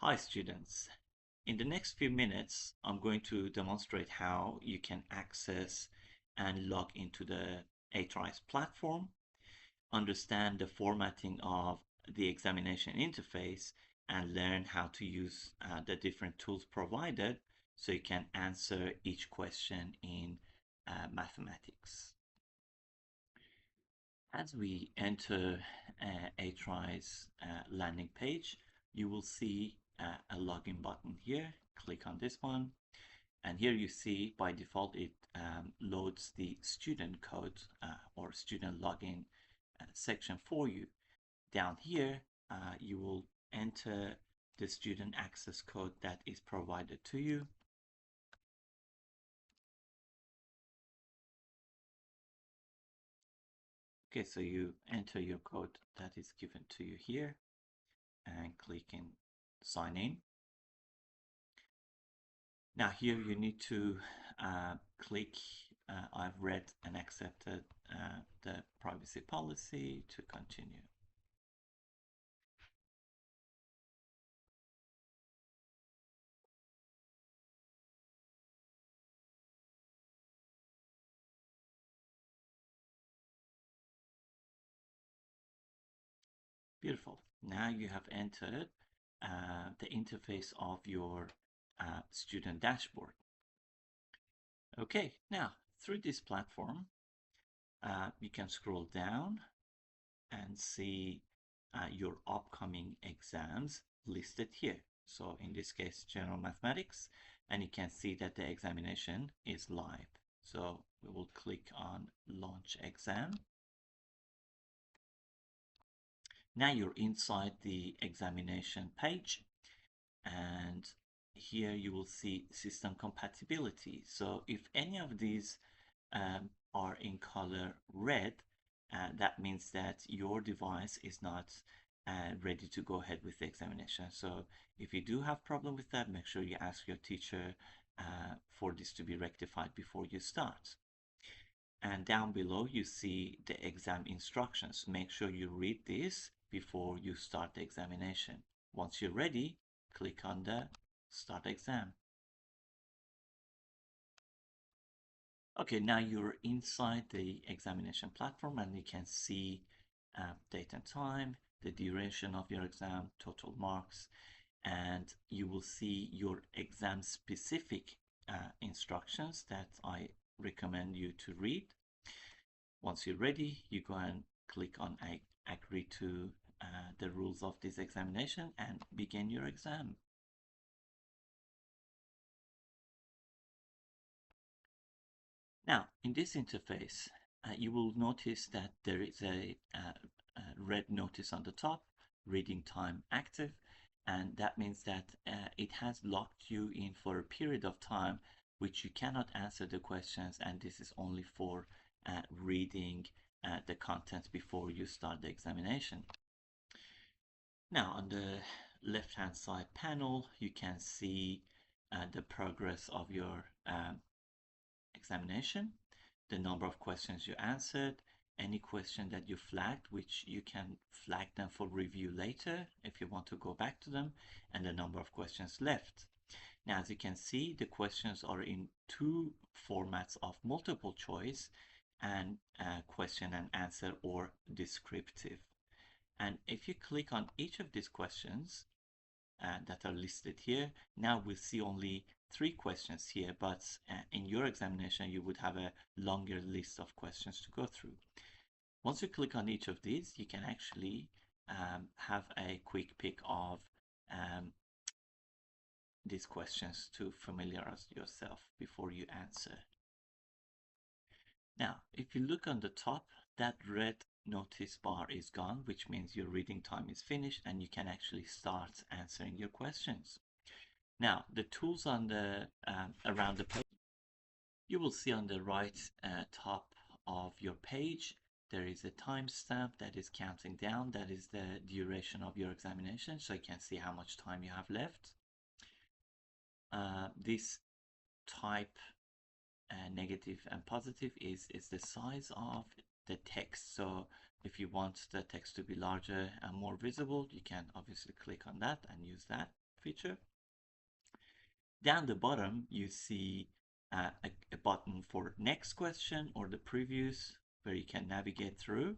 Hi students. In the next few minutes, I'm going to demonstrate how you can access and log into the ATARISE platform, understand the formatting of the examination interface, and learn how to use the different tools provided so you can answer each question in mathematics. As we enter ATARISE landing page, you will see a login button here. Click on this one, and here you see by default it loads the student code or student login section for you. Down here, you will enter the student access code that is provided to you. Okay, so you enter your code that is given to you here and click in sign in. Now here you need to click I've read and accepted the privacy policy to continue. Beautiful. Now you have entered the interface of your student dashboard. Okay, now through this platform, you can scroll down and see your upcoming exams listed here. So in this case, general mathematics, and you can see that the examination is live. So we will click on launch exam. Now you're inside the examination page, and here you will see system compatibility. So if any of these are in color red, that means that your device is not ready to go ahead with the examination. So if you do have problem with that, make sure you ask your teacher for this to be rectified before you start. And down below you see the exam instructions. Make sure you read this before you start the examination. Once you're ready, click on the start exam. Okay, now you're inside the examination platform and you can see date and time, the duration of your exam, total marks, and you will see your exam specific instructions that I recommend you to read. Once you're ready, you go and click on I agree to the rules of this examination and begin your exam. Now, in this interface, you will notice that there is a red notice on the top, reading time active, and that means that it has locked you in for a period of time which you cannot answer the questions, and this is only for reading the content before you start the examination. Now, on the left-hand side panel, you can see the progress of your examination, the number of questions you answered, any question that you flagged, which you can flag them for review later if you want to go back to them, and the number of questions left. Now, as you can see, the questions are in two formats of multiple choice and question and answer or descriptive. And if you click on each of these questions that are listed here, now we'll see only 3 questions here, but in your examination you would have a longer list of questions to go through. Once you click on each of these, you can actually have a quick pick of these questions to familiarize yourself before you answer. Now, if you look on the top, that red notice bar is gone, which means your reading time is finished and you can actually start answering your questions. Now, the tools on the around the page, you will see on the right top of your page, there is a timestamp that is counting down. That is the duration of your examination, so you can see how much time you have left. This type negative and positive is the size of the text. So if you want the text to be larger and more visible, you can obviously click on that and use that. feature. Down the bottom, you see a button for next question or the previous, where you can navigate through.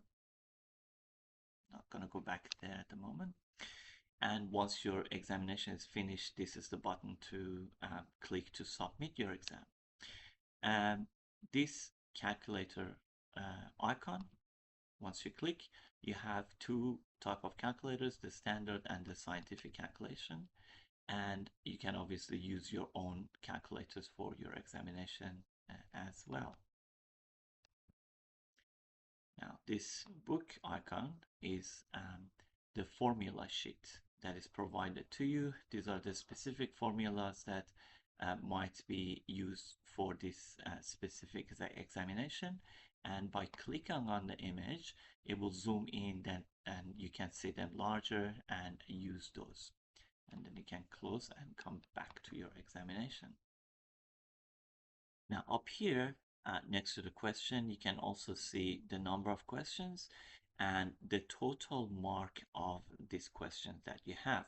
Not going to go back there at the moment. And once your examination is finished, this is the button to click to submit your exam. This calculator icon, once you click, you have two type of calculators, the standard and the scientific calculation. And you can obviously use your own calculators for your examination as well. Now, this book icon is the formula sheet that is provided to you. These are the specific formulas that might be used for this specific examination. And by clicking on the image, it will zoom in then, and you can see them larger and use those. And then you can close and come back to your examination. Now up here, next to the question, you can also see the number of questions and the total mark of this question that you have.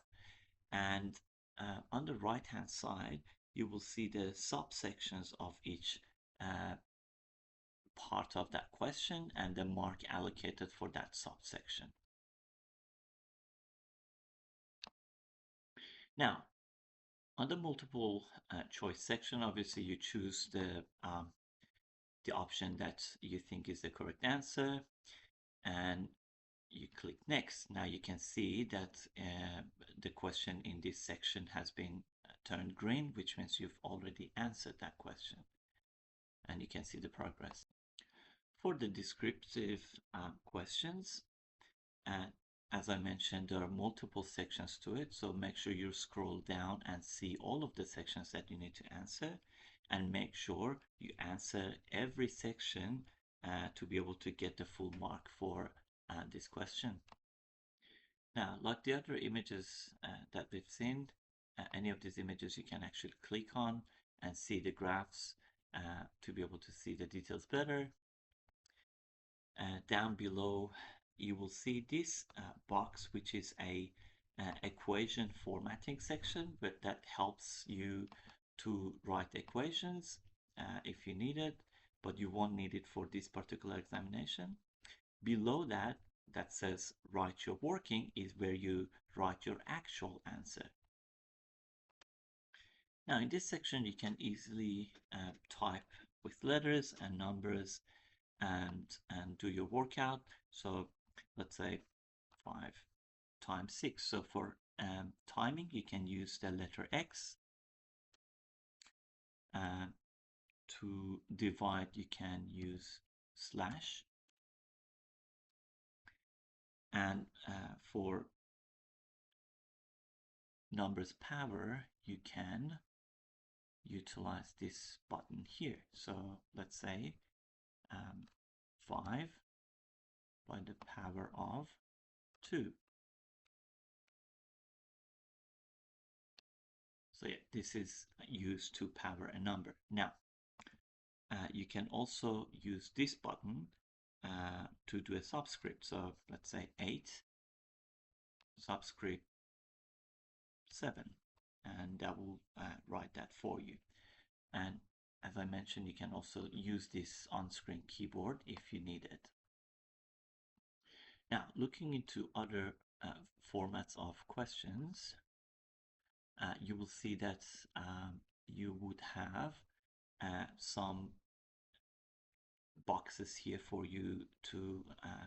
And on the right hand side, you will see the subsections of each part of that question and the mark allocated for that subsection. Now, on the multiple choice section, obviously you choose the option that you think is the correct answer, and you click next. Now you can see that the question in this section has been turned green, which means you've already answered that question, and you can see the progress. For the descriptive questions, as I mentioned, there are multiple sections to it, so make sure you scroll down and see all of the sections that you need to answer, and make sure you answer every section to be able to get the full mark for this question. Now, like the other images that we've seen, any of these images you can actually click on and see the graphs to be able to see the details better. Down below, you will see this box, which is a equation formatting section, but that helps you to write equations if you need it, but you won't need it for this particular examination. Below that, that says write your working, is where you write your actual answer. Now in this section, you can easily type with letters and numbers and do your workout. So let's say 5 times 6. So for timing, you can use the letter X. To divide, you can use slash. And for numbers power, you can utilize this button here. So let's say 5 by the power of 2. So yeah, this is used to power a number. Now, you can also use this button to do a subscript. So let's say 8 subscript 7, and that will write that for you. And as I mentioned, you can also use this on-screen keyboard if you need it. Now, looking into other formats of questions, you will see that you would have some boxes here for you to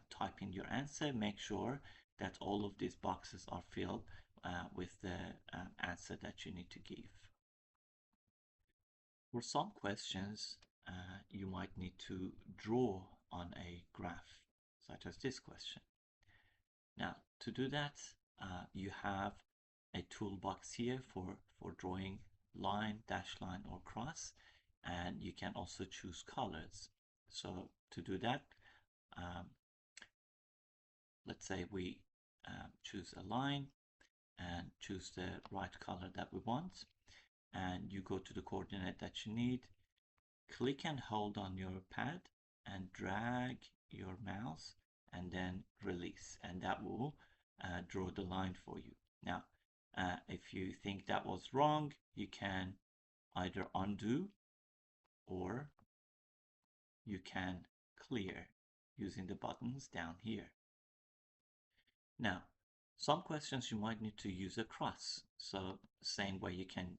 type in your answer. Make sure that all of these boxes are filled with the answer that you need to give. For some questions, you might need to draw on a graph, such as this question. Now, to do that, you have a toolbox here for drawing line, dash line, or cross, and you can also choose colors. So to do that, let's say we choose a line and choose the right color that we want, and you go to the coordinate that you need, click and hold on your pad and drag your mouse and then release, and that will draw the line for you. Now, If you think that was wrong, you can either undo or you can clear using the buttons down here. Now, some questions you might need to use a cross. So same way you can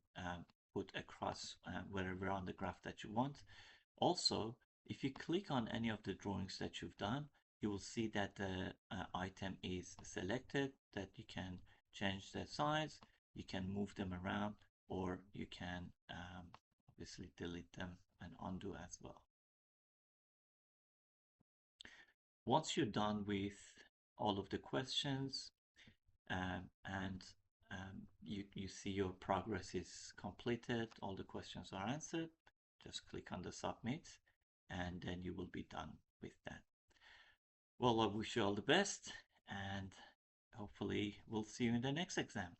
put a cross wherever on the graph that you want. Also, if you click on any of the drawings that you've done, you will see that the item is selected, that you can change the size, you can move them around, or you can obviously delete them and undo as well. Once you're done with all of the questions and you see your progress is completed, all the questions are answered, just click on the submit and then you will be done with that. Well, I wish you all the best and hopefully we'll see you in the next exam.